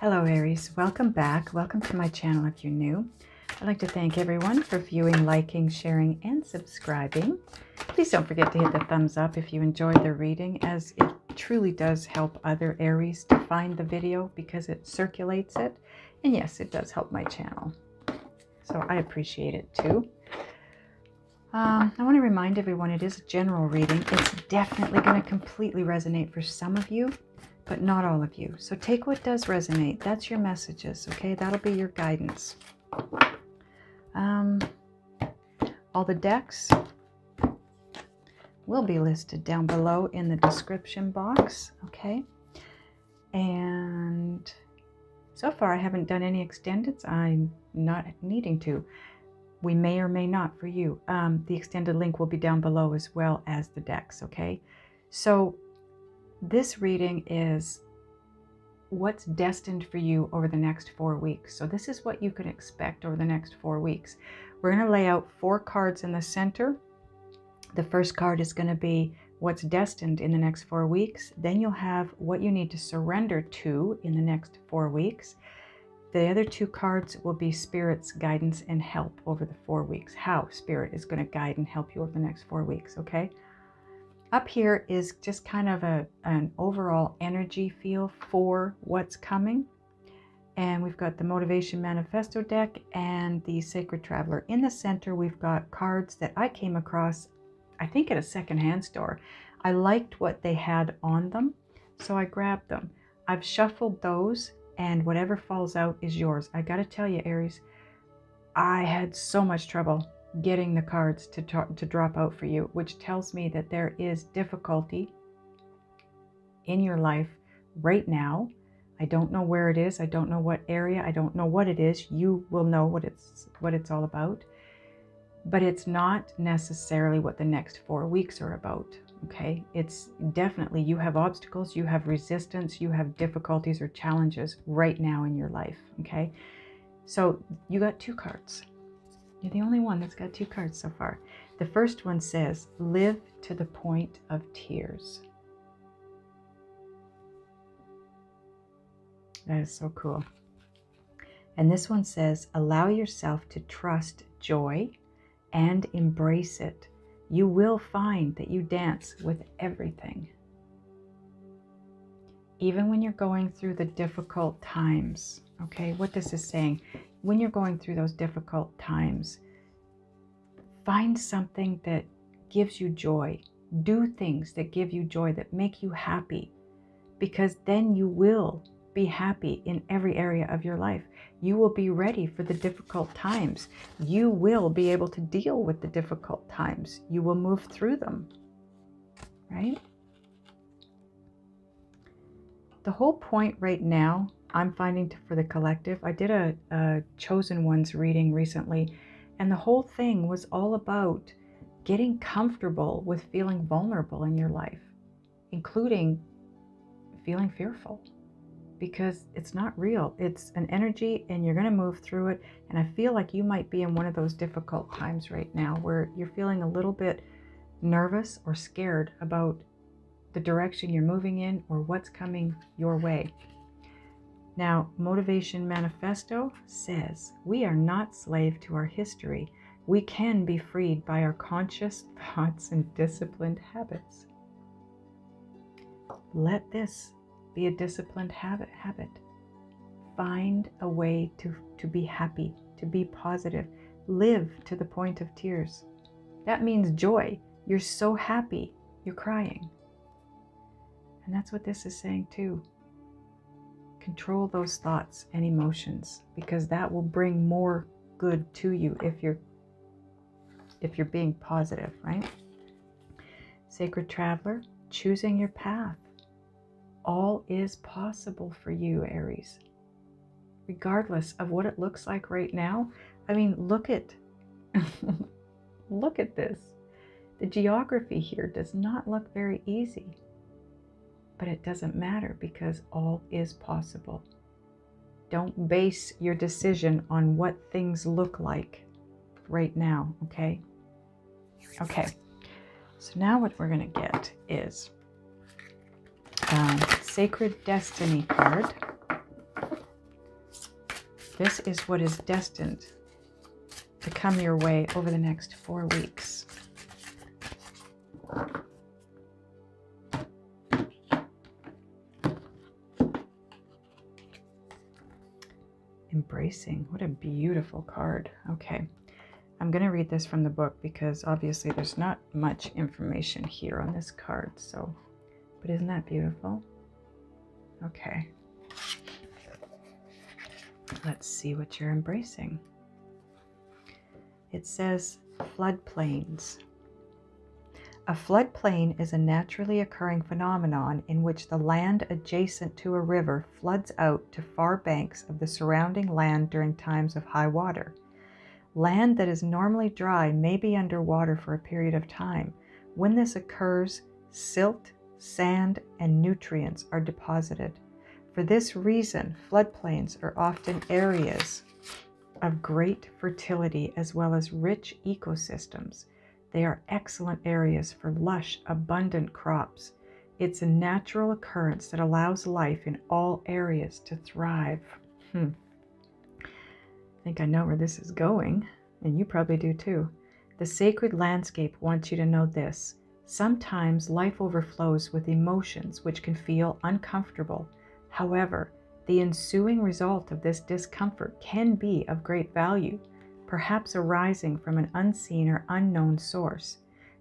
Hello Aries, welcome back. Welcome to my channel if you're new. I'd like to thank everyone for viewing, liking, sharing, and subscribing. Please don't forget to hit the thumbs up if you enjoyed the reading, as it truly does help other Aries to find the video because it circulates it. And yes, it does help my channel. So I appreciate it too. I want to remind everyone it is a general reading. It's definitely going to completely resonate for some of you, but not all of you. So take what does resonate. That's your messages, okay? That'll be your guidance. All the decks will be listed down below in the description box, okay? And so far I haven't done any extendeds. I'm not needing to. We may or may not for you. The extended link will be down below as well as the decks, okay? So this reading is what's destined for you over the next 4 weeks. So this is what you can expect over the next 4 weeks. We're going to lay out 4 cards in the center. The first card is going to be what's destined in the next 4 weeks. Then you'll have what you need to surrender to in the next 4 weeks. The other 2 cards will be Spirit's guidance and help over the 4 weeks. How Spirit is going to guide and help you over the next 4 weeks, okay? Up here is just kind of an overall energy feel for what's coming. And we've got the Motivation Manifesto deck and the Sacred Traveler. In the center, we've got cards that I came across, I think at a secondhand store. I liked what they had on them, so I grabbed them. I've shuffled those, and whatever falls out is yours. I gotta tell you, Aries, I had so much trouble getting the cards to drop out for you, which tells me that there is difficulty in your life right now. I don't know where it is. I don't know what area. I don't know what it is. You will know what it's all about. But it's not necessarily what the next 4 weeks are about, okay? It's definitely, you have obstacles, you have resistance, you have difficulties or challenges right now in your life, okay? So you got 2 cards. You're the only one that's got 2 cards so far. The first one says, live to the point of tears. That is so cool. And this one says, allow yourself to trust joy and embrace it. You will find that you dance with everything. Even when you're going through the difficult times, okay? What this is saying, when you're going through those difficult times, find something that gives you joy. Do things that give you joy, that make you happy, because then you will be happy in every area of your life. You will be ready for the difficult times. You will be able to deal with the difficult times. You will move through them, right? The whole point right now, I'm finding for the collective, I did a Chosen Ones reading recently, and the whole thing was all about getting comfortable with feeling vulnerable in your life, including feeling fearful. Because it's not real. It's an energy and you're going to move through it. And I feel like you might be in one of those difficult times right now where you're feeling a little bit nervous or scared about the direction you're moving in or what's coming your way. Now, Motivation Manifesto says, we are not slave to our history. We can be freed by our conscious thoughts and disciplined habits. Let this be a disciplined habit. Find a way to be happy, to be positive. Live to the point of tears. That means joy. You're so happy, you're crying. And that's what this is saying too. Control those thoughts and emotions, because that will bring more good to you if you're being positive, right? Sacred Traveler, choosing your path. All is possible for you, Aries. Regardless of what it looks like right now. I mean, look at this. The geography here does not look very easy. But it doesn't matter, because all is possible. Don't base your decision on what things look like right now, okay? Okay, so now what we're going to get is Sacred Destiny card. This is what is destined to come your way over the next 4 weeks. Embracing. What a beautiful card. Okay. I'm going to read this from the book because obviously there's not much information here on this card. So, but isn't that beautiful? Okay. Let's see what you're embracing. It says floodplains. A floodplain is a naturally occurring phenomenon in which the land adjacent to a river floods out to far banks of the surrounding land during times of high water. Land that is normally dry may be underwater for a period of time. When this occurs, silt, sand, and nutrients are deposited. For this reason, floodplains are often areas of great fertility as well as rich ecosystems. They are excellent areas for lush, abundant crops. It's a natural occurrence that allows life in all areas to thrive. I think I know where this is going, and you probably do too. The sacred landscape wants you to know this. Sometimes life overflows with emotions which can feel uncomfortable. However, the ensuing result of this discomfort can be of great value, perhaps arising from an unseen or unknown source.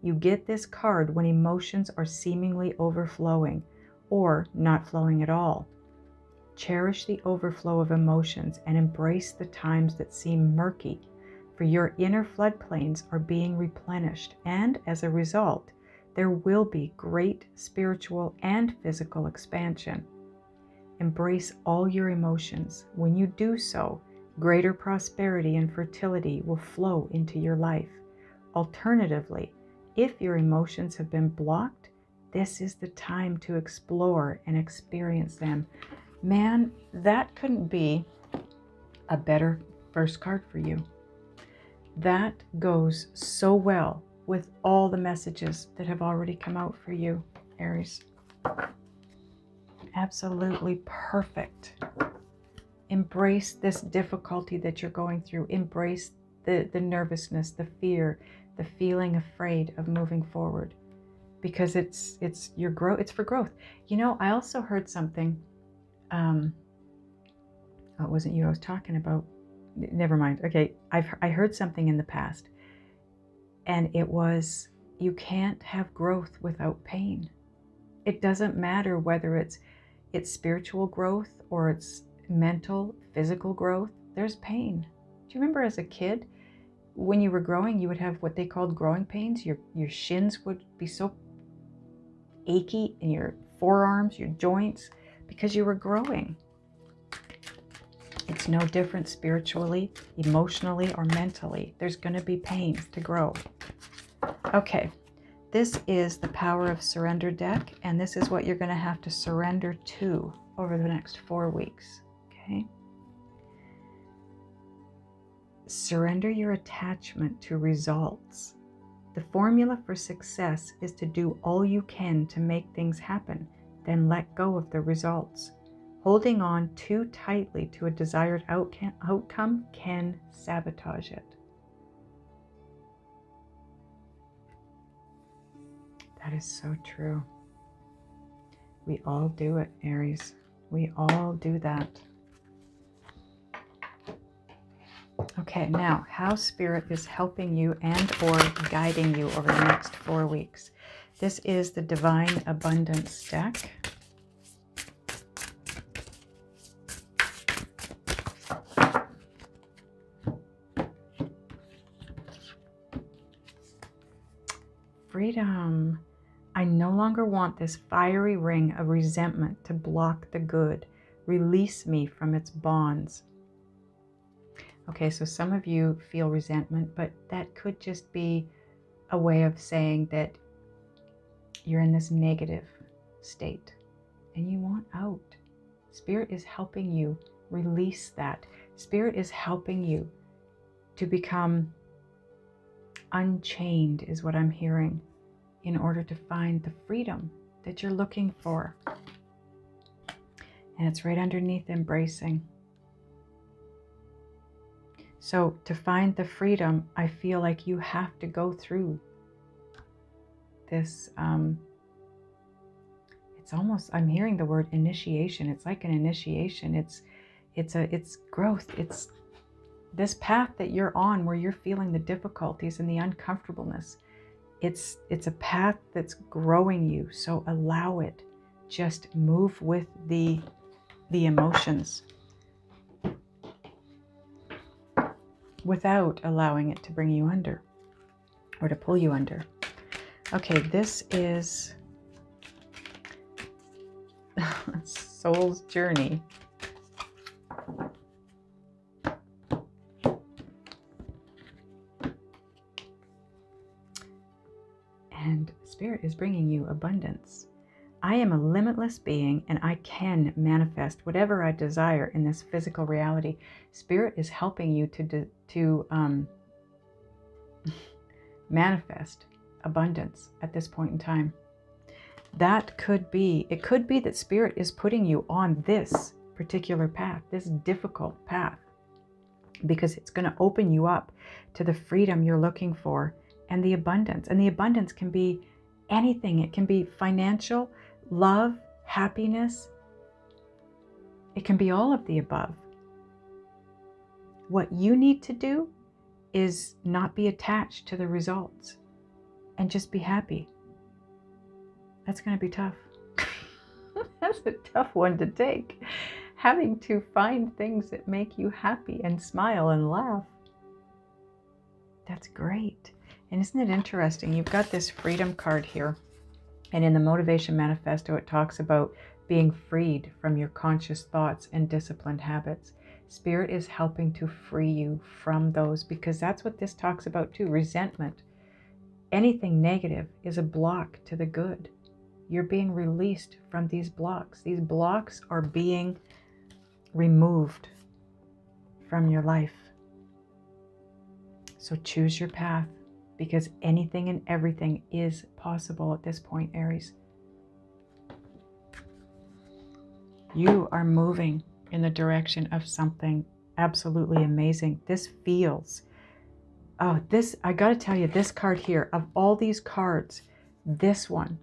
You get this card when emotions are seemingly overflowing or not flowing at all. Cherish the overflow of emotions and embrace the times that seem murky, for your inner floodplains are being replenished, and as a result, there will be great spiritual and physical expansion. Embrace all your emotions. When you do so, greater prosperity and fertility will flow into your life. Alternatively, if your emotions have been blocked, this is the time to explore and experience them. Man, that couldn't be a better first card for you. That goes so well with all the messages that have already come out for you, Aries. Absolutely perfect. Embrace this difficulty that you're going through. Embrace the nervousness, the fear, the feeling afraid of moving forward, because it's your growth. It's for growth. You know, I also heard something. It wasn't you I was talking about. Never mind. Okay, I heard something in the past, and it was, you can't have growth without pain. It doesn't matter whether it's spiritual growth or it's mental, physical growth. There's pain. Do you remember as a kid, when you were growing, you would have what they called growing pains? Your shins would be so achy, and your forearms, your joints, because you were growing. It's no different spiritually, emotionally, or mentally. There's going to be pain to grow. Okay, this is the Power of Surrender deck, and this is what you're going to have to surrender to over the next 4 weeks. Okay? Surrender your attachment to results. The formula for success is to do all you can to make things happen, then let go of the results. Holding on too tightly to a desired outcome can sabotage it. That is so true. We all do it, Aries. We all do that. Okay, now how Spirit is helping you and or guiding you over the next 4 weeks. This is the Divine Abundance deck. Freedom. I no longer want this fiery ring of resentment to block the good. Release me from its bonds. Okay, so some of you feel resentment, but that could just be a way of saying that you're in this negative state and you want out. Spirit is helping you release that. Spirit is helping you to become unchained, is what I'm hearing, in order to find the freedom that you're looking for. And it's right underneath embracing. So to find the freedom, I feel like you have to go through this, it's almost, I'm hearing the word initiation. It's like an initiation. It's growth. It's this path that you're on where you're feeling the difficulties and the uncomfortableness. It's a path that's growing you. So allow it. Just move with the emotions without allowing it to bring you under or to pull you under. Okay, this is Soul's Journey. And Spirit is bringing you abundance. I am a limitless being and I can manifest whatever I desire in this physical reality. Spirit is helping you to manifest abundance at this point in time. That could be, it could be that Spirit is putting you on this particular path, this difficult path, because it's going to open you up to the freedom you're looking for and the abundance. And the abundance can be anything. It can be financial, love, happiness. It can be all of the above. What you need to do is not be attached to the results and just be happy. That's going to be tough. That's a tough one to take. Having to find things that make you happy and smile and laugh. That's great. And isn't it interesting? You've got this freedom card here. And in the Motivation Manifesto, it talks about being freed from your conscious thoughts and disciplined habits. Spirit is helping to free you from those, because that's what this talks about too. Resentment. Anything negative is a block to the good. You're being released from these blocks. These blocks are being removed from your life. So choose your path, because anything and everything is possible at this point, Aries. You are moving in the direction of something absolutely amazing. This feels, I got to tell you, this card here, of all these cards, this one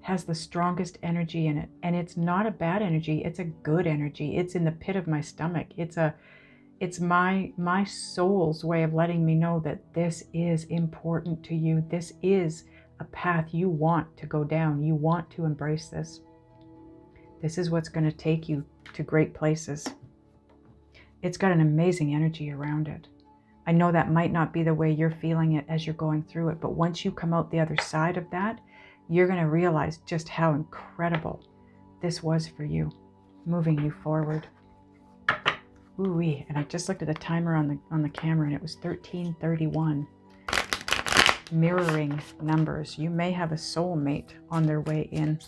has the strongest energy in it. And it's not a bad energy. It's a good energy. It's in the pit of my stomach. It's my soul's way of letting me know that this is important to you. This is a path you want to go down. You want to embrace this. This is what's going to take you to great places. It's got an amazing energy around it. I know that might not be the way you're feeling it as you're going through it, but once you come out the other side of that, you're going to realize just how incredible this was for you, moving you forward. Ooh-wee. And I just looked at the timer on the camera, and it was 13:31. Mirroring numbers. You may have a soulmate on their way in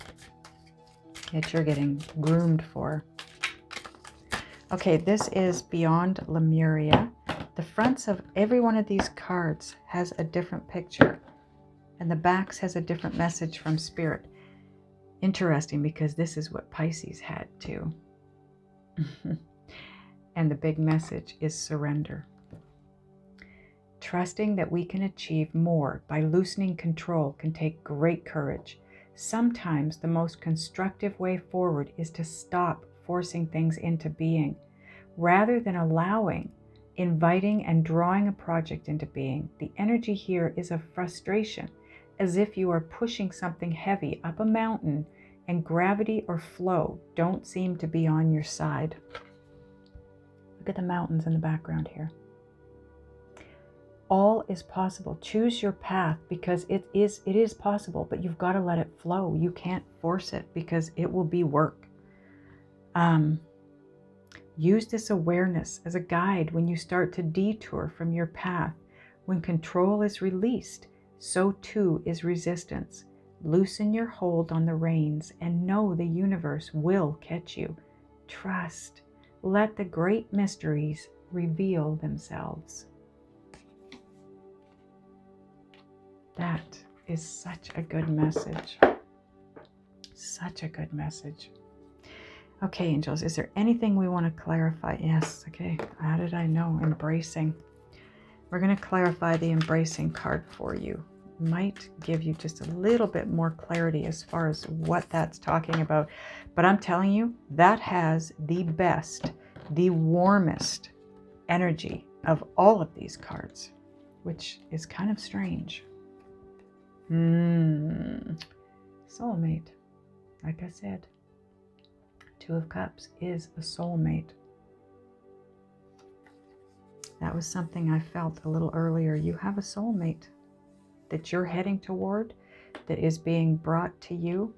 that you're getting groomed for. Okay, this is Beyond Lemuria. The fronts of every one of these cards has a different picture, and the backs has a different message from Spirit. Interesting, because this is what Pisces had too. And the big message is surrender. Trusting that we can achieve more by loosening control can take great courage. Sometimes the most constructive way forward is to stop forcing things into being, rather than allowing, inviting, and drawing a project into being. The energy here is of frustration, as if you are pushing something heavy up a mountain and gravity or flow don't seem to be on your side. Look at the mountains in the background here. All is possible. Choose your path, because it is possible, but you've got to let it flow. You can't force it, because it will be work. Use this awareness as a guide when you start to detour from your path. When control is released, so too is resistance. Loosen your hold on the reins and know the universe will catch you. Trust. Let the great mysteries reveal themselves. That is such a good message. Such a good message. Okay, angels, is there anything we want to clarify? Yes, okay. How did I know? Embracing. We're going to clarify the embracing card for you. Might give you just a little bit more clarity as far as what that's talking about. But I'm telling you, that has the best, the warmest energy of all of these cards, which is kind of strange. Soulmate. Like I said, Two of Cups is a soulmate. That was something I felt a little earlier. You have a soulmate that you're heading toward, that is being brought to you,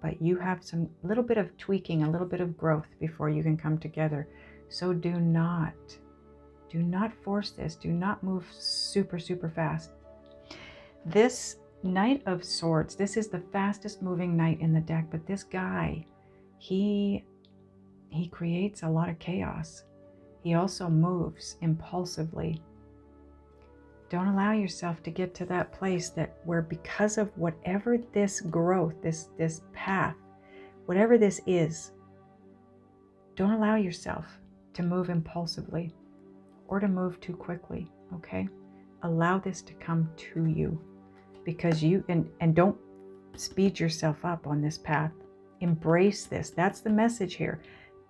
but you have some little bit of tweaking, a little bit of growth before you can come together. So do not force this. Do not move super, super fast. This Knight of Swords, this is the fastest moving knight in the deck, but this guy, he creates a lot of chaos. He also moves impulsively. Don't allow yourself to get to that place where because of whatever this growth, this path, whatever this is, don't allow yourself to move impulsively or to move too quickly, okay? Allow this to come to you, because and don't speed yourself up on this path. Embrace this. That's the message here.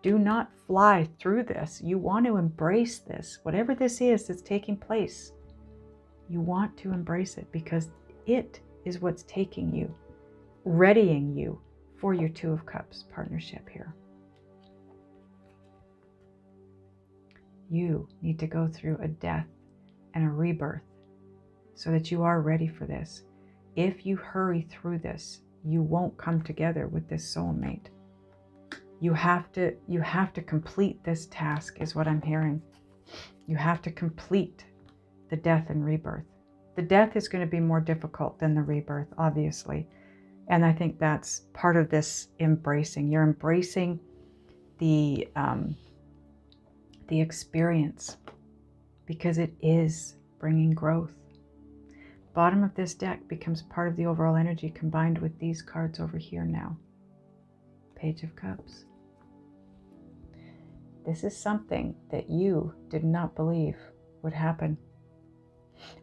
Do not fly through this. You want to embrace this. Whatever this is that's taking place, you want to embrace it, because it is what's taking you, readying you for your Two of Cups partnership here. You need to go through a death and a rebirth so that you are ready for this. If you hurry through this, you won't come together with this soulmate. You have to complete this task, is what I'm hearing. You have to complete the death and rebirth. The death is going to be more difficult than the rebirth, obviously. And I think that's part of this embracing. You're embracing the experience, because it is bringing growth. Bottom of this deck becomes part of the overall energy combined with these cards over here now. Page of Cups. This is something that you did not believe would happen.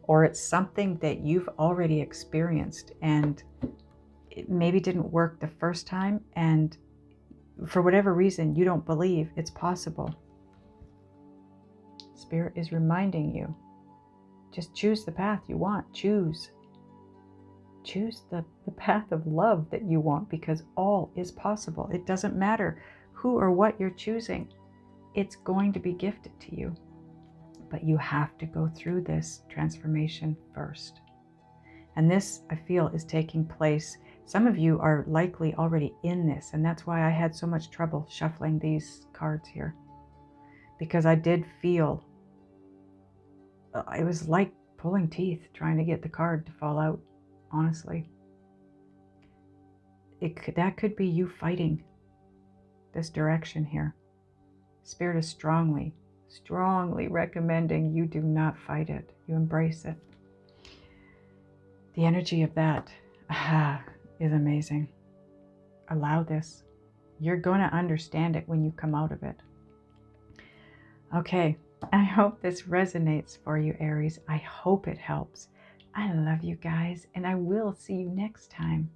Or it's something that you've already experienced and it maybe didn't work the first time, and for whatever reason you don't believe it's possible. Spirit is reminding you, just choose the path you want. Choose the path of love that you want, because all is possible. It doesn't matter who or what you're choosing. It's going to be gifted to you. But you have to go through this transformation first. And this, I feel, is taking place. Some of you are likely already in this, and that's why I had so much trouble shuffling these cards here. Because I did feel, it was like pulling teeth trying to get the card to fall out, honestly. That could be you fighting this direction here. Spirit is strongly recommending you do not fight it. You embrace it. The energy of that is amazing. Allow this. You're going to understand it when you come out of it. Okay, I hope this resonates for you, Aries. I hope it helps. I love you guys, and I will see you next time.